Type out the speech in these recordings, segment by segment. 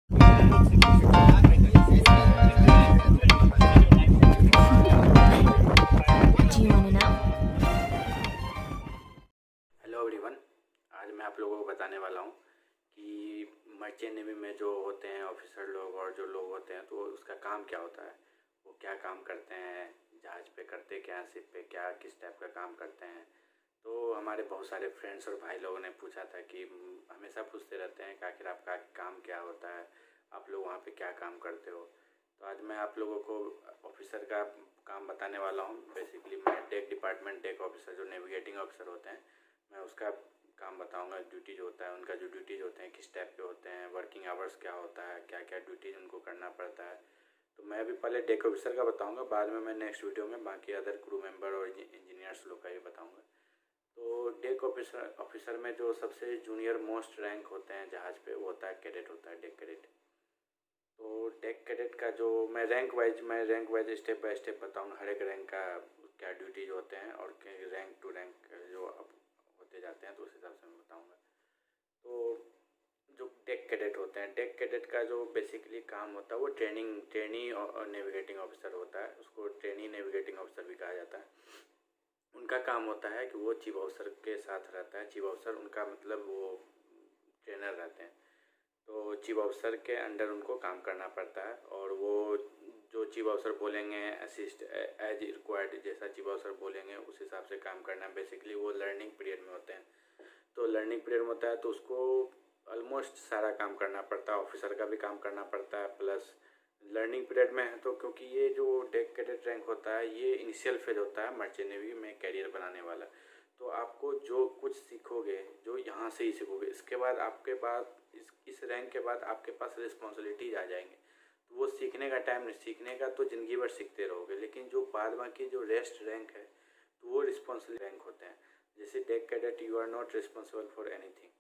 Do you want to know? Hello everyone. आज मैं आप लोगों को बताने वाला हूँ कि मर्चेंट नेवी में जो होते हैं ऑफिसर लोग और जो लोग होते हैं तो उसका काम क्या होता है, वो क्या काम करते हैं, जहाज़ पे करते क्या, शिप पे क्या किस टाइप का काम करते हैं। तो हमारे बहुत सारे फ्रेंड्स और भाई लोगों ने पूछा था कि हमेशा पूछते रहते हैं कि आखिर आपका काम क्या होता है, आप लोग वहाँ पे क्या काम करते हो। तो आज मैं आप लोगों को ऑफिसर का काम बताने वाला हूँ। बेसिकली मैं डेक डिपार्टमेंट डेक ऑफिसर जो नेविगेटिंग ऑफिसर होते हैं, मैं उसका काम बताऊंगा। ड्यूटी जो होता है उनका, जो ड्यूटीज होते हैं किस टाइप के होते हैं, वर्किंग आवर्स क्या होता है, क्या क्या ड्यूटीज उनको करना पड़ता है। तो मैं अभी पहले डेक ऑफिसर का बताऊंगा, बाद में मैं नेक्स्ट वीडियो में बाकी अदर क्रू मेंबर और इंजीनियर्स लोग का भी बताऊंगा। तो डेक ऑफिसर में जो सबसे जूनियर मोस्ट रैंक होते हैं जहाज़ पे, वो होता है कैडेट, होता है डेक कैडेट। तो डेक कैडेट का जो मैं rank wise step by step बताऊंगा, हर एक रैंक का क्या ड्यूटीज होते हैं और रैंक टू रैंक जो अब होते जाते हैं तो उस हिसाब से मैं बताऊंगा। तो जो डेक कैडेट होते हैं, डेक कैडेट का जो बेसिकली काम होता है वो ट्रेनी और नेविगेटिंग ऑफिसर होता है। उसको ट्रेनी नेविगेटिंग ऑफिसर भी कहा जाता है। उनका काम होता है कि वो चीफ ऑफिसर के साथ रहता है। चीफ ऑफिसर उनका मतलब वो ट्रेनर रहते हैं, तो चीफ ऑफिसर के अंडर उनको काम करना पड़ता है। और वो जो चीफ ऑफिसर बोलेंगे, असिस्ट एज रिक्वायर्ड, जैसा चीफ ऑफिसर बोलेंगे उस हिसाब से काम करना है। बेसिकली वो लर्निंग पीरियड में होते हैं, तो लर्निंग पीरियड में होता है तो उसको ऑलमोस्ट सारा काम करना पड़ता है। ऑफिसर का भी काम करना पड़ता है, प्लस लर्निंग पीरियड में है तो, क्योंकि ये जो डेक कैडेट रैंक होता है ये इनिशियल फेज होता है मर्चेंट नेवी में कैरियर बनाने वाला। तो आपको जो कुछ सीखोगे, जो यहाँ से ही सीखोगे, इसके बाद आपके पास इस रैंक के बाद आपके पास रिस्पॉन्सिबिलिटीज आ जाएंगे। तो वो सीखने का टाइम नहीं, सीखने का तो ज़िंदगी भर सीखते रहोगे, लेकिन जो बाद बाकी जो रेस्ट रैंक है तो वो रिस्पॉन्सिबल रैंक होते हैं। जैसे deck cadet you are not responsible for anything.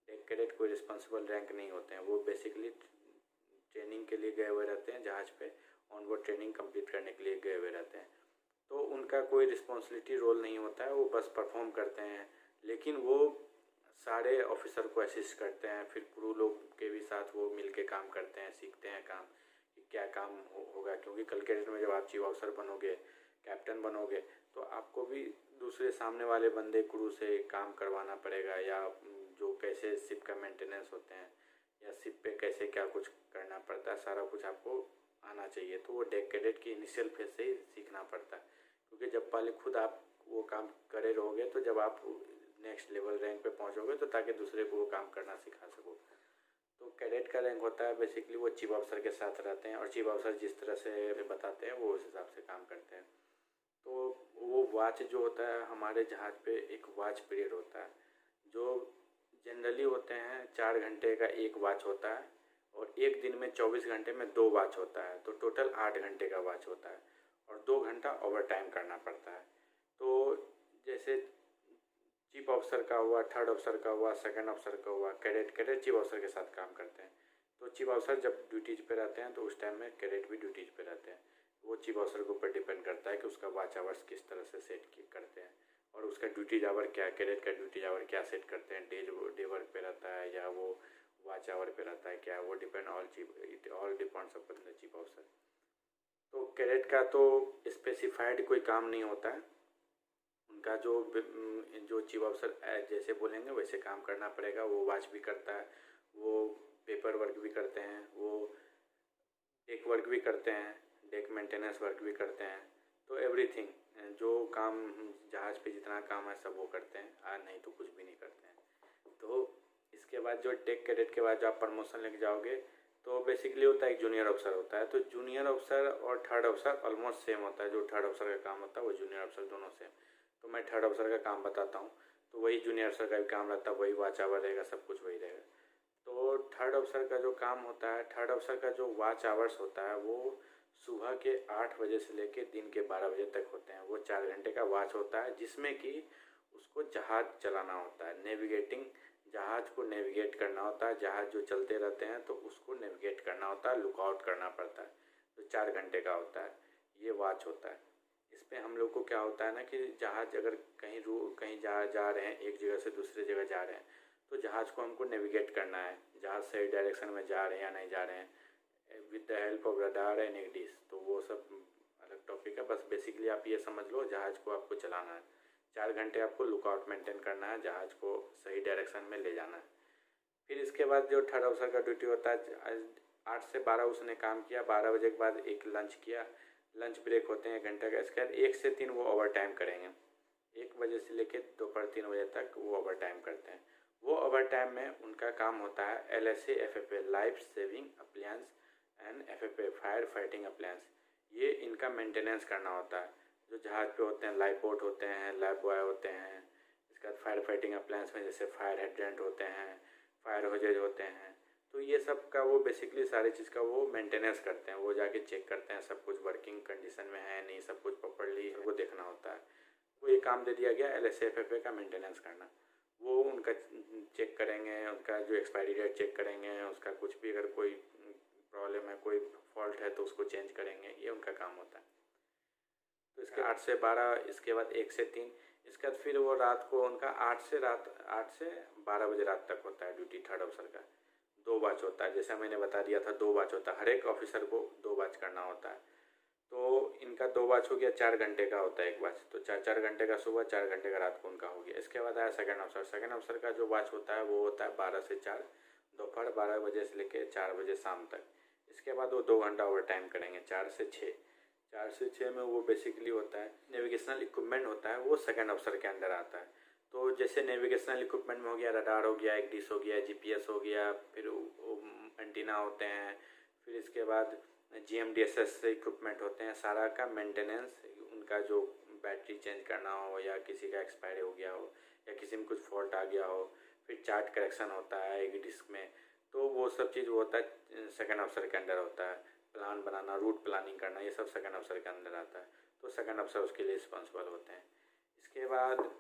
Deck cadet कोई रिस्पॉन्सिबल रैंक नहीं होते हैं, वो बेसिकली ट्रेनिंग के लिए गए हुए रहते हैं जहाज़ पे, ऑन बोर्ड ट्रेनिंग कंप्लीट करने के लिए गए हुए रहते हैं। तो उनका कोई रिस्पॉन्सिबिलिटी रोल नहीं होता है, वो बस परफॉर्म करते हैं। लेकिन वो सारे ऑफिसर को असिस्ट करते हैं, फिर क्रू लोग के भी साथ वो मिल के काम करते हैं, सीखते हैं काम कि क्या काम होगा। क्योंकि कल के डेट में जब आप चीफ ऑफिसर बनोगे, कैप्टन बनोगे, तो आपको भी दूसरे सामने वाले बंदे क्रू से काम करवाना पड़ेगा, या जो कैसे शिप का मेंटेनेंस होते हैं या शिप पे कैसे क्या कुछ करना पड़ता है, सारा कुछ आपको आना चाहिए। तो वो डेक कैडेट की इनिशियल फेज से ही सीखना पड़ता है, क्योंकि जब पहले खुद आप वो काम करे रहोगे तो जब आप नेक्स्ट लेवल रैंक पे पहुंचोगे तो ताकि दूसरे को वो काम करना सिखा सको। तो कैडेट का रैंक होता है बेसिकली वो चीफ ऑफिसर के साथ रहते हैं और चीफ ऑफिसर जिस तरह से बताते हैं वो उस हिसाब से काम करते हैं। तो वो वॉच जो होता है हमारे जहाज़ पे, एक वॉच पीरियड होता है जो जनरली होते हैं 4 घंटे का एक वॉच होता है, और एक दिन में 24 घंटे में 2 वॉच होता है, तो टोटल 8 घंटे का वॉच होता है और 2 घंटा ओवर टाइम करना पड़ता है। तो जैसे चीफ ऑफिसर का हुआ, थर्ड ऑफिसर का हुआ, सेकंड ऑफिसर का हुआ, कैडेट चीफ ऑफिसर के साथ काम करते हैं। तो चीफ ऑफिसर जब ड्यूटीज पे रहते हैं तो उस टाइम में कैडेट भी ड्यूटीज पे रहते हैं। वो चीफ ऑफिसर के ऊपर डिपेंड करता है कि उसका वॉच आवर्स किस तरह से सेट करते हैं और उसका ड्यूटीज आवर क्या, कैडेट का ड्यूटीज आवर क्या सेट करते हैं, डे वर्क पे रहता है या वो वॉच आवर पे रहता है, क्या वो depend all depends upon the chief officer. तो कैडेट का तो स्पेसिफाइड कोई काम नहीं होता है, उनका जो चीफ ऑफिसर जैसे बोलेंगे वैसे काम करना पड़ेगा। वो वॉच भी करता है, वो पेपर वर्क भी करते हैं, वो डेक वर्क भी करते हैं, डेक मेंटेनेंस वर्क भी करते हैं। तो एवरीथिंग जो काम जहाज़ पे जितना काम है सब वो करते हैं, और नहीं तो कुछ भी नहीं करते हैं। तो इसके बाद जो डेक कैडेट के बाद जो आप प्रमोशन लेके जाओगे तो बेसिकली होता है एक जूनियर अफसर होता है। तो जूनियर अफसर और थर्ड अफसर ऑलमोस्ट सेम होता है। जो थर्ड अफसर का काम होता है वो जूनियर अफसर दोनों सेम। तो मैं थर्ड अफसर का काम बताता हूँ, तो वही जूनियर अफसर का भी काम रहता है, वही वॉच आवर रहेगा, सब कुछ वही रहेगा। तो थर्ड अफसर का जो काम होता है, थर्ड अफसर का जो वॉच आवर्स होता है वो सुबह के 8 बजे से लेके दिन के 12 बजे तक होते हैं। वो 4 घंटे का वॉच होता है जिसमें कि उसको जहाज़ चलाना होता है, नेविगेटिंग, जहाज़ को नेविगेट करना होता है। जहाज़ जो चलते रहते हैं तो उसको नेविगेट करना होता है, लुकआउट करना पड़ता है। तो 4 घंटे का होता है, ये वॉच होता है। इसमें हम लोग को क्या होता है ना कि जहाज़ अगर कहीं जा रहे हैं, एक जगह से दूसरे जगह जा रहे हैं, तो जहाज़ को हमको नेविगेट करना है। जहाज सही डायरेक्शन में जा रहे हैं या नहीं जा रहे हैं with the help of radar and eddies. तो वो सब अलग टॉपिक है। बस बेसिकली आप ये समझ लो जहाज़ को आपको चलाना है, 4 घंटे आपको लुकआउट मेंटेन करना है, जहाज़ को सही डायरेक्शन में ले जाना है। फिर इसके बाद जो थर्ड ऑफिसर का ड्यूटी होता है 8 से 12 उसने काम किया, 12 बजे के बाद एक लंच किया, लंच ब्रेक होते हैं 1 घंटे का। इसके बाद 1 से 3 वो ओवर टाइम करेंगे, 1 बजे से लेकर दोपहर 3 बजे तक वो ओवर टाइम करते हैं। वो ओवर टाइम में उनका काम होता है LSA FFA life saving appliance and FFA fire fighting appliance, ये इनका मेंटेनेंस करना होता है। जो जहाज़ पे होते हैं लाइफ बोट होते हैं, लाइफ बॉय होते हैं, इसके बाद फायर फाइटिंग अप्लायंस में जैसे फायर हाइड्रेंट होते हैं, फायर होजेज होते हैं, तो ये सब का वो बेसिकली सारी चीज़ का वो मेंटेनेंस करते हैं। वो जाके चेक करते हैं सब कुछ वर्किंग कंडीशन में है नहीं, सब कुछ प्रॉपर्ली वो देखना होता है। वो ये काम दे दिया गया LSA FFA का मेंटेनेंस करना। वो उनका चेक करेंगे, उनका जो एक्सपायरी डेट चेक करेंगे, उसका कुछ भी अगर कोई प्रॉब्लम है, कोई फॉल्ट है तो उसको चेंज करेंगे, ये उनका काम होता है। तो इसके 8 से 12, इसके बाद 1 से 3, इसके बाद फिर वो रात को उनका 8 से 12 बजे रात तक होता है ड्यूटी थर्ड ऑफिसर का। 2 बैच होता है, जैसा मैंने बता दिया था 2 बैच होता है, हर एक ऑफिसर को 2 बैच करना होता है। तो इनका 2 बैच हो गया, 4 घंटे का होता है एक बैच, तो 4 घंटे का सुबह, 4 घंटे का रात को उनका हो गया। इसके बाद आया सेकंड ऑफिसर। सेकंड ऑफिसर का जो बैच होता है वो होता है 12 से 4, दोपहर 12 बजे से लेकर 4 बजे शाम तक। इसके बाद वो 2 घंटा ओवर टाइम करेंगे, 4 से 6। 4 से 6 में वो बेसिकली होता है नेविगेशनल इक्विपमेंट होता है, वो सेकंड ऑफिसर के अंडर आता है। तो जैसे नेविगेशनल इक्विपमेंट में हो गया रडार हो गया, एक डिश हो गया, GPS हो गया, फिर एंटीना होते हैं, फिर इसके बाद GMDSS इक्विपमेंट होते हैं, सारा का मेंटेनेंस, उनका जो बैटरी चेंज करना हो या किसी का एक्सपायर हो गया हो या किसी में कुछ फॉल्ट आ गया हो, फिर चार्ट करेक्शन होता है एक डिस्क में, तो वो सब चीज़ होता है सेकंड ऑफिसर के अंदर होता है। प्लान बनाना, रूट प्लानिंग करना, ये सब सेकंड ऑफिसर के अंदर आता है। तो सेकंड ऑफिसर उसके लिए रिस्पॉन्सिबल होते हैं। इसके बाद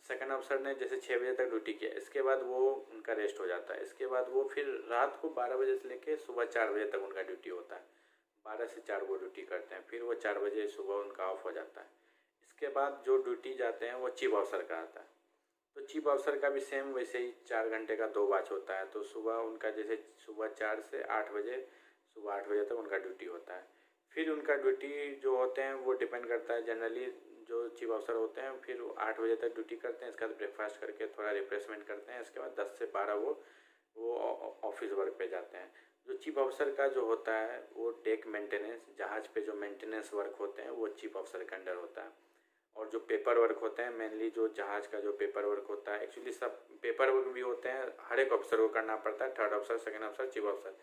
सेकंड ऑफिसर ने जैसे 6 बजे तक ड्यूटी किया, इसके बाद वो उनका रेस्ट हो जाता है। इसके बाद वो फिर रात को 12 बजे से लेकर सुबह 4 बजे तक उनका ड्यूटी होता है। 12 से 4 वो ड्यूटी करते हैं, फिर वो 4 बजे सुबह उनका ऑफ हो जाता है। इसके बाद जो ड्यूटी जाते हैं वो चीफ ऑफिसर का आता है। तो चीफ ऑफिसर का भी सेम वैसे ही 4 घंटे का 2 बैच होता है। तो सुबह उनका जैसे सुबह 4 से 8 बजे, सुबह 8 बजे तक उनका ड्यूटी होता है। फिर उनका ड्यूटी जो होते हैं वो डिपेंड करता है, जनरली जो चीफ ऑफिसर होते हैं फिर 8 बजे तक ड्यूटी करते हैं। इसके बाद ब्रेकफास्ट करके थोड़ा रिफ्रेशमेंट करते हैं। इसके बाद 10 से 12 वो ऑफिस वर्क पे जाते हैं। जो चीफ ऑफिसर का जो होता है वो डेक मेंटेनेंस, जहाज़ पे जो मेंटेनेंस वर्क होते हैं वो चीफ ऑफिसर के अंडर होता है। और जो पेपर वर्क होते हैं, मेनली जो जहाज़ का जो पेपर वर्क होता है, एक्चुअली सब पेपर वर्क भी होते हैं, हर एक ऑफिसर को करना पड़ता है। Third officer, second officer, chief officer,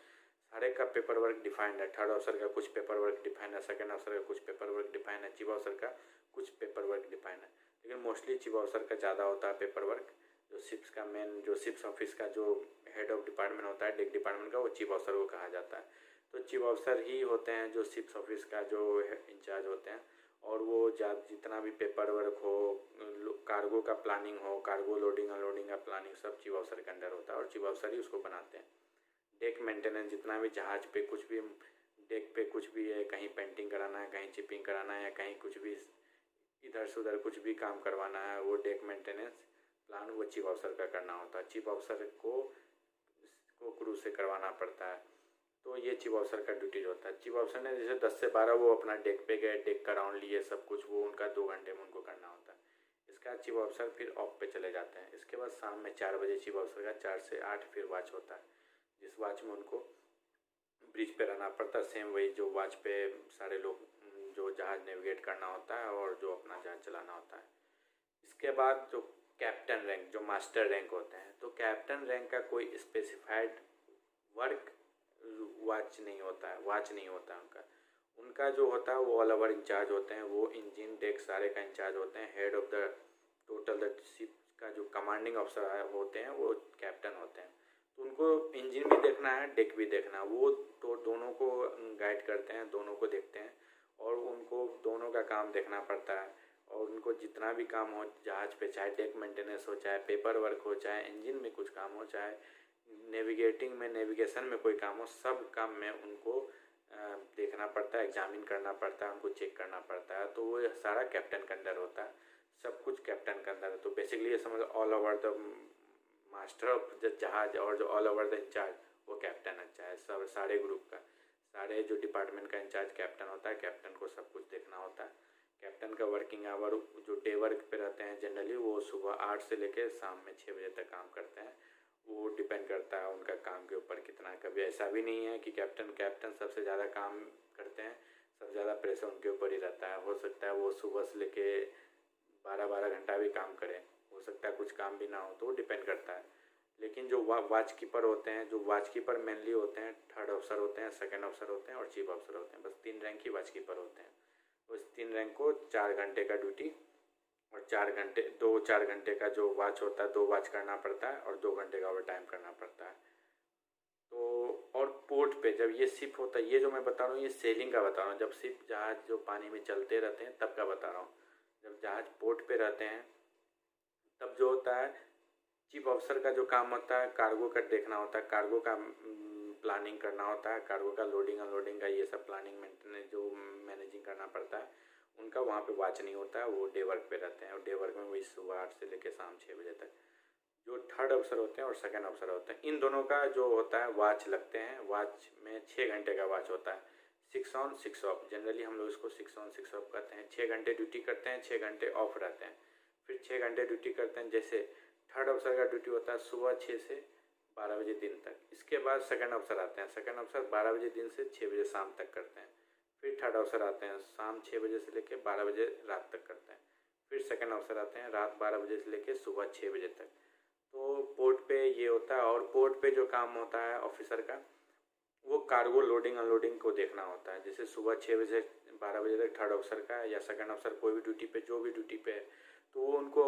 हर एक का पेपर वर्क डिफाइंड है। थर्ड ऑफिसर का कुछ पेपर वर्क डिफाइंड है, सेकंड ऑफिसर का कुछ पेपर वर्क डिफाइंड है, चीफ ऑफिसर का कुछ पेपर वर्क डिफाइंड है। लेकिन मोस्टली चीफ ऑफिसर का ज़्यादा होता है पेपर वर्क। जो शिप्स का मेन, जो शिप्स ऑफिस का जो हेड ऑफ डिपार्टमेंट होता है, डेक डिपार्टमेंट का, वो चीफ ऑफिसर को कहा जाता है। तो चीफ ऑफिसर ही होते हैं जो शिप्स ऑफिस का जो इंचार्ज होते हैं। और वो जितना भी पेपर वर्क हो, कार्गो का प्लानिंग हो, कार्गो लोडिंग अनलोडिंग का प्लानिंग, सब चीफ ऑफिसर के अंडर होता है और चीफ ऑफिसर ही उसको बनाते हैं। डेक मेंटेनेंस, जितना भी जहाज पे कुछ भी डेक पे कुछ भी है, कहीं पेंटिंग कराना है, कहीं चिपिंग कराना है, कहीं कुछ भी इधर से उधर कुछ भी काम करवाना है, वो डेक मेंटेनेंस प्लान वो चीफ ऑफिसर का करना होता है। चीफ ऑफिसर को क्रू से करवाना पड़ता है। तो ये चीफ ऑफिसर का ड्यूटी होता है। चीफ ऑफिसर ने जैसे 10 से 12 वो अपना डेक पे गए, डेक का राउंड लिए, सब कुछ वो उनका 2 घंटे में उनको करना होता है। इसका चीफ ऑफिसर फिर ऑफ पे चले जाते हैं। इसके बाद शाम में 4 बजे चीफ ऑफिसर का 4 से 8 फिर वॉच होता है, जिस वॉच में उनको ब्रिज पे रहना पड़ता है। सेम वही जो वॉच पे सारे लोग जो जहाज नेविगेट करना होता है और जो अपना जहाज चलाना होता है। इसके बाद जो कैप्टन रैंक, जो मास्टर रैंक होते हैं, तो कैप्टन रैंक का कोई स्पेसिफाइड वर्क वॉच नहीं होता है उनका जो होता है वो ऑल ओवर इंचार्ज होते हैं। वो इंजन डेक सारे का इंचार्ज होते हैं। Head of the total the ship का जो कमांडिंग ऑफिसर होते हैं वो कैप्टन होते हैं। तो उनको इंजन भी देखना है, डेक भी देखना है, वो तो दोनों को गाइड करते हैं, दोनों को देखते हैं और उनको दोनों का काम देखना पड़ता है। और उनको जितना भी काम हो जहाज पे, चाहे डेक मेंटेनेंस हो, चाहे पेपर वर्क हो, चाहे इंजन में कुछ काम हो, चाहे नेविगेटिंग में, नेविगेशन में कोई काम हो, सब काम में उनको देखना पड़ता है, एग्जामिन करना पड़ता है, उनको चेक करना पड़ता है। तो वो सारा कैप्टन के अंदर होता है, सब कुछ कैप्टन के अंदर है। तो बेसिकली ये समझ all over the master of the जहाज और जो ऑल ओवर द इंचार्ज वो कैप्टन अच्छा है। सब सारे ग्रुप का, सारे जो डिपार्टमेंट का इंचार्ज कैप्टन होता है, कैप्टन को सब कुछ देखना होता है। कैप्टन का वर्किंग आवर जो डे वर्क पे रहते हैं जनरली, वो सुबह 8 से लेकर शाम में 6 बजे तक काम करते हैं। वो डिपेंड करता है उनका काम के ऊपर कितना। कभी ऐसा भी नहीं है कि कैप्टन सबसे ज़्यादा काम करते हैं, सबसे ज़्यादा प्रेशर उनके ऊपर ही रहता है। हो सकता है वो सुबह से लेके 12-12 घंटा भी काम करें, हो सकता है कुछ काम भी ना हो, तो डिपेंड करता है। लेकिन जो वॉच कीपर होते हैं, जो वॉच कीपर मेनली होते हैं, 3rd अफसर होते हैं, 2nd अफसर होते हैं और चीफ अफसर होते हैं। बस 3 रैंक ही वॉच कीपर होते हैं। उस 3 रैंक को 4 घंटे का ड्यूटी और 4 घंटे का जो वॉच होता है, 2 वॉच करना पड़ता है और 2 घंटे का ओवर टाइम करना पड़ता है। तो और पोर्ट पे जब ये शिप होता है, ये जो मैं बता रहा हूँ ये सेलिंग का बता रहा हूँ, जब शिप जहाज जो पानी में चलते रहते हैं तब का बता रहा हूँ। जब जहाज पोर्ट पे रहते हैं तब जो होता है, चीफ ऑफिसर का जो काम होता है कार्गो का देखना होता है, कार्गो का प्लानिंग करना होता है, कार्गो का लोडिंग अनलोडिंग का ये सब प्लानिंग मेंटेनेंस जो मैनेजिंग करना पड़ता है। उनका वहाँ पे वॉच नहीं होता है, वो डे वर्क पे रहते हैं और डे वर्क में वही सुबह 8 से लेकर शाम 6 बजे तक। जो 3rd अफसर होते हैं और 2nd अफसर होते हैं, इन दोनों का जो होता है वॉच लगते हैं। वॉच में 6 घंटे का वॉच होता है, 6 ऑन 6 ऑफ। जनरली हम लोग इसको 6 ऑन 6 ऑफ कहते हैं। 6 घंटे ड्यूटी करते हैं, 6 घंटे ऑफ रहते हैं, फिर 6 घंटे ड्यूटी करते हैं। जैसे 3rd अफसर का ड्यूटी होता है सुबह 6 से 12 बजे दिन तक। इसके बाद 2nd अफसर आते हैं, 2nd अफसर 12 बजे दिन से 6 बजे शाम तक करते हैं। फिर 3rd अफसर आते हैं, शाम 6 बजे से लेकर 12 बजे रात तक करते हैं। फिर 2nd अफसर आते हैं, रात 12 बजे से लेकर सुबह 6 बजे तक। तो पोर्ट पे ये होता है। और पोर्ट पे जो काम होता है ऑफिसर का, वो कार्गो लोडिंग अनलोडिंग को देखना होता है। जैसे सुबह 6 बजे से 12 बजे तक 3rd अफसर का या 2nd अफसर कोई भी ड्यूटी पे, जो भी ड्यूटी पे है, तो उनको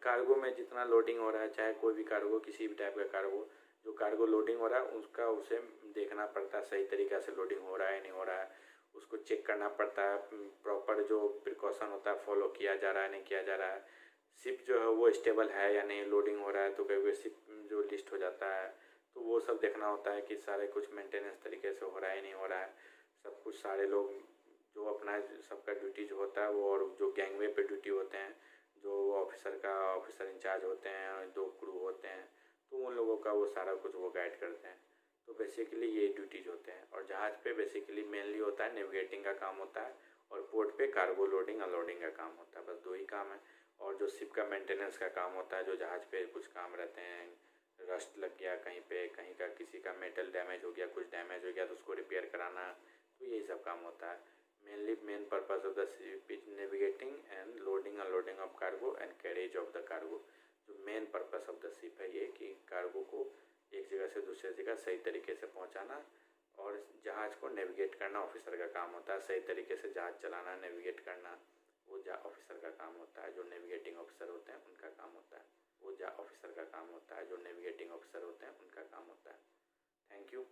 कार्गो में जितना लोडिंग हो रहा है, चाहे कोई भी कार्गो, किसी भी टाइप का कार्गो, जो कार्गो लोडिंग हो रहा है उसका उसे देखना पड़ता है, सही तरीक़ा से लोडिंग हो रहा है नहीं हो रहा है, उसको चेक करना पड़ता है। प्रॉपर जो प्रिकॉशन होता है फॉलो किया जा रहा है नहीं किया जा रहा है। शिप जो है वो स्टेबल है या नहीं, लोडिंग हो रहा है तो कभी शिप जो लिस्ट हो जाता है, तो वो सब देखना होता है कि सारे कुछ मेंटेनेंस तरीके से हो रहा है नहीं हो रहा है। सब कुछ सारे लोग जो अपना सबका ड्यूटी जो होता है वो, और जो गैंगवे पे ड्यूटी होते हैं, जो ऑफिसर इंचार्ज होते हैं, 2 क्रू होते हैं, तो उन लोगों का वो सारा कुछ वो गाइड करते हैं। तो बेसिकली ये ड्यूटीज होते हैं। और जहाज़ पे बेसिकली मेनली होता है नेविगेटिंग का काम होता है, और पोर्ट पे कार्गो लोडिंग अनलोडिंग का काम होता है। बस 2 ही काम है। और जो शिप का मेंटेनेंस का काम होता है, जो जहाज़ पे कुछ काम रहते हैं, रस्ट लग गया कहीं पे, कहीं का किसी का मेटल डैमेज हो गया, कुछ डैमेज हो गया तो उसको रिपेयर कराना, तो यही सब काम होता है। Main purpose of the ship is navigating and loading unloading of cargo and carriage of the cargo. जो main purpose of the ship है ये कि कार्गो को एक जगह से दूसरी जगह सही तरीके से पहुंचाना, और जहाज़ को नेविगेट करना ऑफिसर का काम होता है। सही तरीके से जहाज़ चलाना, नेविगेट करना, वो ऑफिसर का काम होता है। जो नेविगेटिंग ऑफिसर होते हैं उनका काम होता है। वो ऑफिसर का काम होता है, जो नेविगेटिंग ऑफिसर होते हैं उनका काम होता है। Thank you.